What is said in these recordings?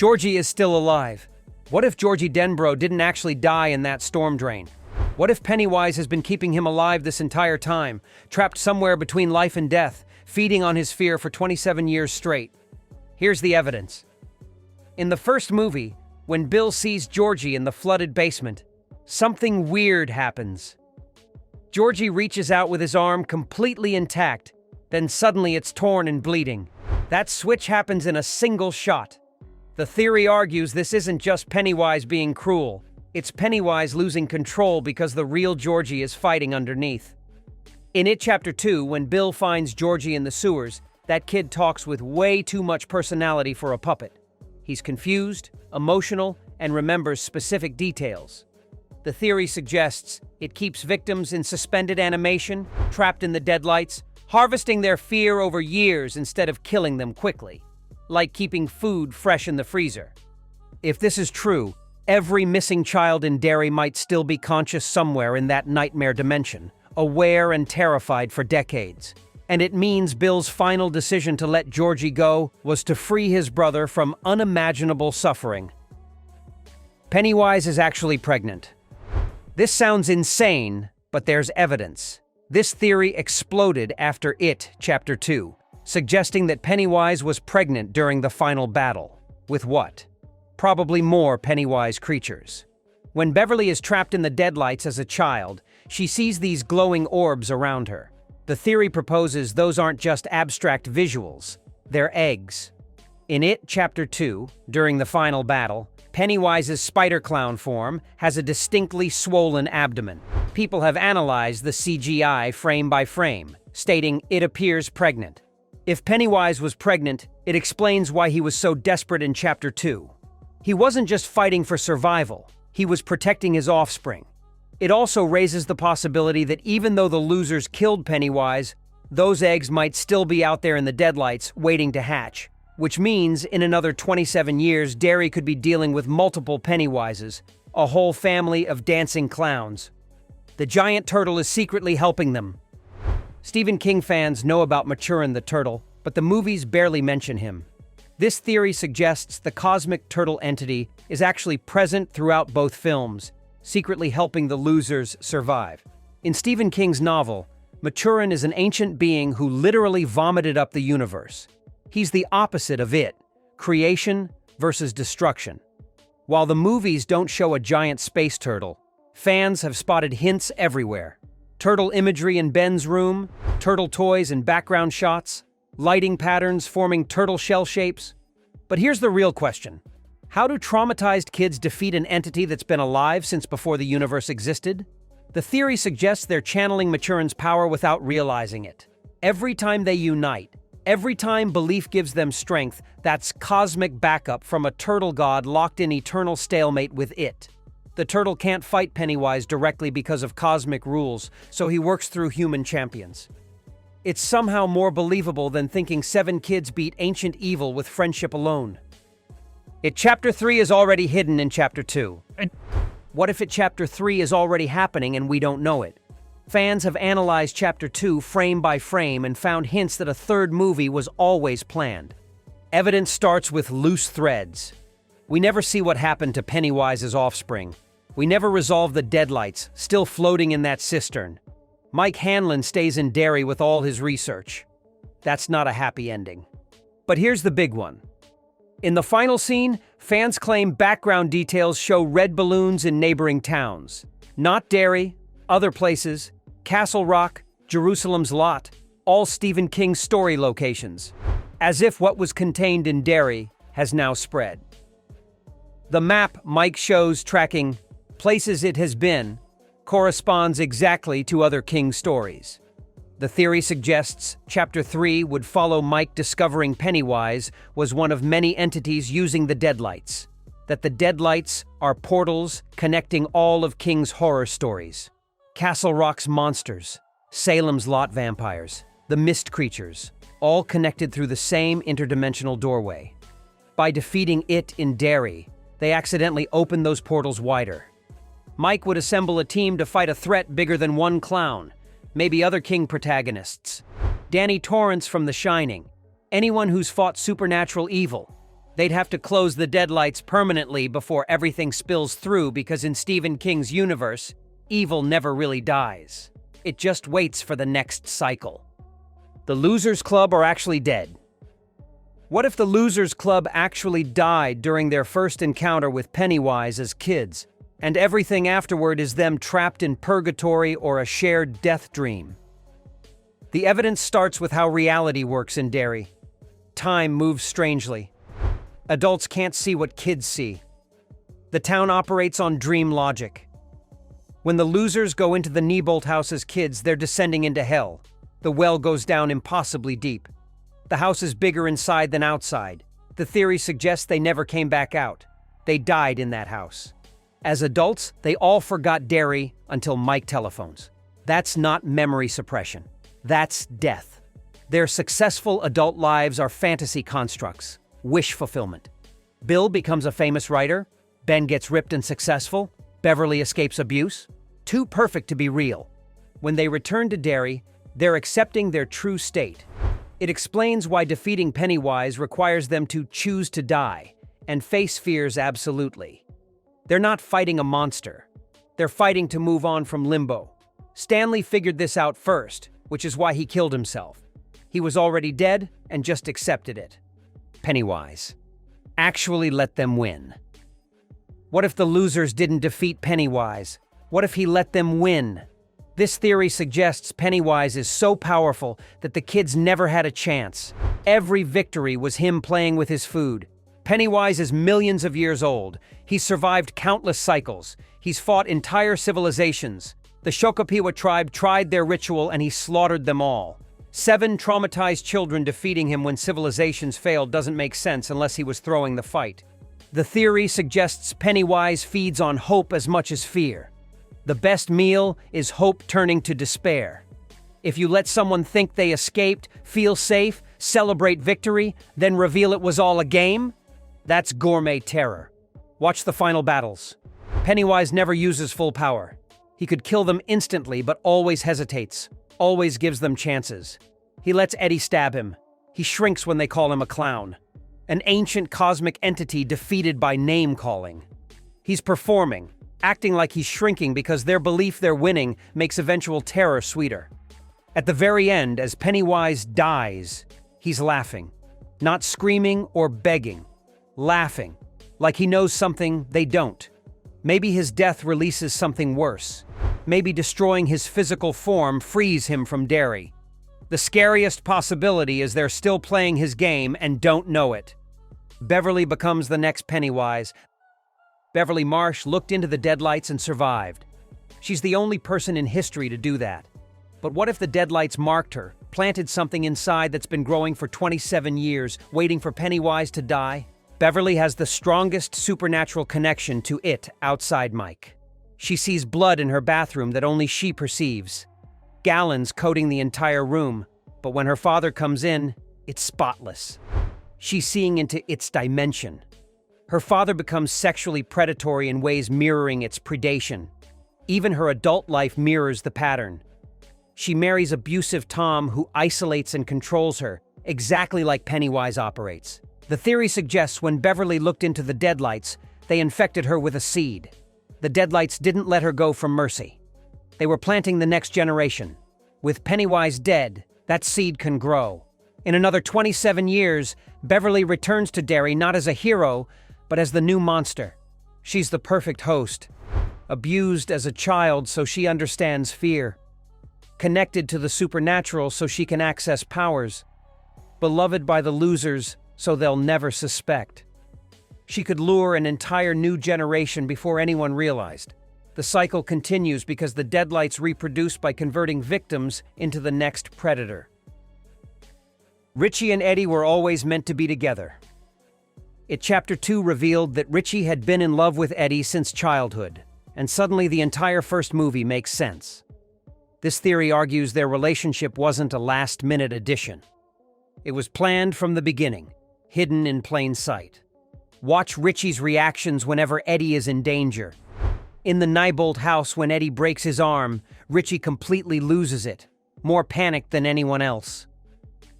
Georgie is still alive. What if Georgie Denbrough didn't actually die in that storm drain? What if Pennywise has been keeping him alive this entire time, trapped somewhere between life and death, feeding on his fear for 27 years straight? Here's the evidence. In the first movie, when Bill sees Georgie in the flooded basement, something weird happens. Georgie reaches out with his arm completely intact, then suddenly it's torn and bleeding. That switch happens in a single shot. The theory argues this isn't just Pennywise being cruel, it's Pennywise losing control because the real Georgie is fighting underneath. In It Chapter 2, when Bill finds Georgie in the sewers, that kid talks with way too much personality for a puppet. He's confused, emotional, and remembers specific details. The theory suggests it keeps victims in suspended animation, trapped in the deadlights, harvesting their fear over years instead of killing them quickly, like keeping food fresh in the freezer. If this is true, every missing child in Derry might still be conscious somewhere in that nightmare dimension, aware and terrified for decades. And it means Bill's final decision to let Georgie go was to free his brother from unimaginable suffering. Pennywise is actually pregnant. This sounds insane, but there's evidence. This theory exploded after It Chapter 2, suggesting that Pennywise was pregnant during the final battle. With what? Probably more Pennywise creatures. When Beverly is trapped in the Deadlights as a child, she sees these glowing orbs around her. The theory proposes those aren't just abstract visuals, they're eggs. In It Chapter 2, during the final battle, Pennywise's spider clown form has a distinctly swollen abdomen. People have analyzed the CGI frame by frame, stating it appears pregnant. If Pennywise was pregnant, it explains why he was so desperate in Chapter 2. He wasn't just fighting for survival, he was protecting his offspring. It also raises the possibility that even though the losers killed Pennywise, those eggs might still be out there in the deadlights waiting to hatch. Which means, in another 27 years, Derry could be dealing with multiple Pennywises, a whole family of dancing clowns. The giant turtle is secretly helping them. Stephen King fans know about Maturin the turtle, but the movies barely mention him. This theory suggests the cosmic turtle entity is actually present throughout both films, secretly helping the losers survive. In Stephen King's novel, Maturin is an ancient being who literally vomited up the universe. He's the opposite of It, creation versus destruction. While the movies don't show a giant space turtle, fans have spotted hints everywhere. Turtle imagery in Ben's room, turtle toys and background shots, lighting patterns forming turtle shell shapes. But here's the real question. How do traumatized kids defeat an entity that's been alive since before the universe existed? The theory suggests they're channeling Maturin's power without realizing it. Every time they unite, every time belief gives them strength, that's cosmic backup from a turtle god locked in eternal stalemate with It. The turtle can't fight Pennywise directly because of cosmic rules, so he works through human champions. It's somehow more believable than thinking 7 kids beat ancient evil with friendship alone. It Chapter 3 is already hidden in Chapter 2. What if It Chapter 3 is already happening and we don't know it? Fans have analyzed Chapter 2 frame by frame and found hints that a third movie was always planned. Evidence starts with loose threads. We never see what happened to Pennywise's offspring. We never resolve the Deadlights, still floating in that cistern. Mike Hanlon stays in Derry with all his research. That's not a happy ending. But here's the big one. In the final scene, fans claim background details show red balloons in neighboring towns. Not Derry, other places, Castle Rock, Jerusalem's Lot, all Stephen King's story locations. As if what was contained in Derry has now spread. The map Mike shows tracking places it has been corresponds exactly to other King stories. The theory suggests Chapter 3 would follow Mike discovering Pennywise was one of many entities using the Deadlights, that the Deadlights are portals connecting all of King's horror stories. Castle Rock's monsters, Salem's Lot vampires, the mist creatures, all connected through the same interdimensional doorway. By defeating It in Derry, they accidentally opened those portals wider. Mike would assemble a team to fight a threat bigger than one clown, maybe other King protagonists. Danny Torrance from The Shining, anyone who's fought supernatural evil. They'd have to close the Deadlights permanently before everything spills through because in Stephen King's universe, evil never really dies. It just waits for the next cycle. The Losers Club are actually dead. What if the Losers Club actually died during their first encounter with Pennywise as kids, and everything afterward is them trapped in purgatory or a shared death dream? The evidence starts with how reality works in Derry. Time moves strangely. Adults can't see what kids see. The town operates on dream logic. When the losers go into the Neibolt house as kids, they're descending into hell. The well goes down impossibly deep. The house is bigger inside than outside. The theory suggests they never came back out. They died in that house. As adults, they all forgot Derry until Mike telephones. That's not memory suppression. That's death. Their successful adult lives are fantasy constructs, wish fulfillment. Bill becomes a famous writer. Ben gets ripped and successful. Beverly escapes abuse. Too perfect to be real. When they return to Derry, they're accepting their true state. It explains why defeating Pennywise requires them to choose to die and face fears absolutely. They're not fighting a monster. They're fighting to move on from limbo. Stanley figured this out first, which is why he killed himself. He was already dead and just accepted it. Pennywise actually let them win. What if the losers didn't defeat Pennywise? What if he let them win? This theory suggests Pennywise is so powerful that the kids never had a chance. Every victory was him playing with his food. Pennywise is millions of years old. He's survived countless cycles. He's fought entire civilizations. The Shokopiwa tribe tried their ritual and he slaughtered them all. 7 traumatized children defeating him when civilizations failed doesn't make sense unless he was throwing the fight. The theory suggests Pennywise feeds on hope as much as fear. The best meal is hope turning to despair. If you let someone think they escaped, feel safe, celebrate victory, then reveal it was all a game, that's gourmet terror. Watch the final battles. Pennywise never uses full power. He could kill them instantly, but always hesitates, always gives them chances. He lets Eddie stab him. He shrinks when they call him a clown. An ancient cosmic entity defeated by name-calling. He's performing, acting like he's shrinking because their belief they're winning makes eventual terror sweeter. At the very end, as Pennywise dies, he's laughing. Not screaming or begging. Laughing, like he knows something they don't. Maybe his death releases something worse. Maybe destroying his physical form frees him from Derry. The scariest possibility is they're still playing his game and don't know it. Beverly becomes the next Pennywise. Beverly Marsh looked into the Deadlights and survived. She's the only person in history to do that. But what if the Deadlights marked her, planted something inside that's been growing for 27 years, waiting for Pennywise to die? Beverly has the strongest supernatural connection to it outside Mike. She sees blood in her bathroom that only she perceives. Gallons coating the entire room, but when her father comes in, it's spotless. She's seeing into its dimension. Her father becomes sexually predatory in ways mirroring its predation. Even her adult life mirrors the pattern. She marries abusive Tom who isolates and controls her, exactly like Pennywise operates. The theory suggests when Beverly looked into the Deadlights, they infected her with a seed. The Deadlights didn't let her go from mercy. They were planting the next generation. With Pennywise dead, that seed can grow. In another 27 years, Beverly returns to Derry not as a hero, but as the new monster. She's the perfect host. Abused as a child so she understands fear. Connected to the supernatural so she can access powers. Beloved by the losers so they'll never suspect. She could lure an entire new generation before anyone realized. The cycle continues because the Deadlights reproduce by converting victims into the next predator. Richie and Eddie were always meant to be together. Chapter 2 revealed that Richie had been in love with Eddie since childhood, and suddenly the entire first movie makes sense. This theory argues their relationship wasn't a last-minute addition. It was planned from the beginning, hidden in plain sight. Watch Richie's reactions whenever Eddie is in danger. In the Neibolt house, when Eddie breaks his arm, Richie completely loses it, more panicked than anyone else.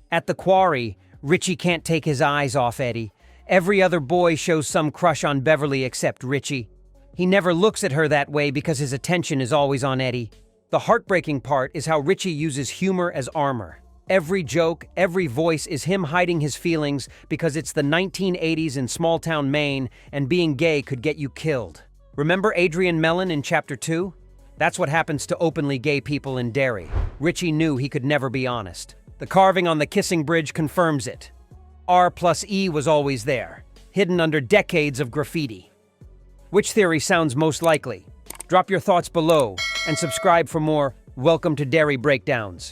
At the quarry, Richie can't take his eyes off Eddie. Every other boy shows some crush on Beverly except Richie. He never looks at her that way because his attention is always on Eddie. The heartbreaking part is how Richie uses humor as armor. Every joke, every voice is him hiding his feelings because it's the 1980s in small-town Maine and being gay could get you killed. Remember Adrian Mellon in Chapter 2? That's what happens to openly gay people in Derry. Richie knew he could never be honest. The carving on the kissing bridge confirms it. R+E was always there, hidden under decades of graffiti. Which theory sounds most likely? Drop your thoughts below and subscribe for more Welcome to Derry breakdowns.